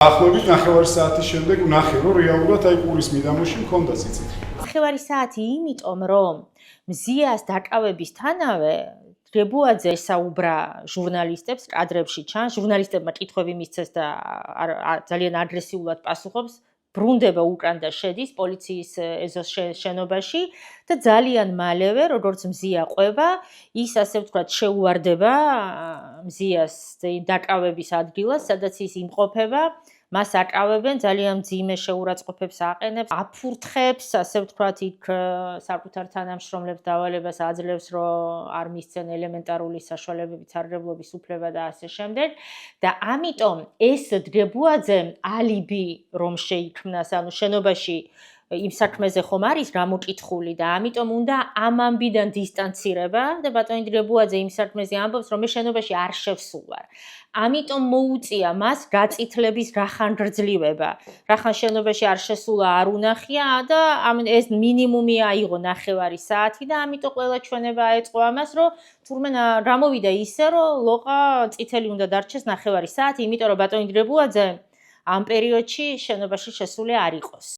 ახლობით 9 საათის შემდეგ ვნახე, რომ რეალურად აი ყურის მიდამოში მქონდა ციცითი. 9 საათი იმიტომ, რომ მზიას დაკავებისთანავე დრებუაძე ესაუბრა ჟურნალისტებს, კადრებში ჩანს, ჟურნალისტებმა კითხვები მისცეს და ძალიან აგრესიულად პასუხობს. ბრუნდება უკან და შედის პოლიციის ეზოს შენობაში და ძალიან მალევე, როგორც მზია ყვება, ის ასე ვთქვათ შეუვარდება მზიას დაკავების ადგილას, სადაც ის იმყოფება. მას აკავებენ, ძალიან მძიმე შეურაცხყოფებს აყენებს, აფურთხებს, ასე ვთქვათ, იქ საკუთარ თანამშრომლებს დავალებას აძლევს, რომ არ მისცენ ელემენტარული საშუალებებით სარგებლობის უფლება და ასე შემდეგ. და ამიტომ ეს დრებუაძემ ალიბი რომ შეიქმნას, ანუ შენობაში იმ საქმეზე ხომ არის გამოკითხული და ამიტომ უნდა ამ ამბიდან დისტანცირება და ბატონი დრებუაძე იმ საქმეზე ამბობს, რომ მე შენობაში არ შევსულვარ. ამიტომ მოუწია მას გაწითლების რახან გრძლივება. რახან შენობაში არ შესულა, არ უნახია და ეს მინიმუმი აიღო 9 საათი და ამიტომ ყველა ჩვენება აეწყო ამას, რომ თურმე გამოვიდა ისე, რომ ლოყა წითელი უნდა დარჩეს 9 საათი, იმიტომ რომ ბატონი დრებუაძე ამ პერიოდში შენობაში შესული არ იყოს.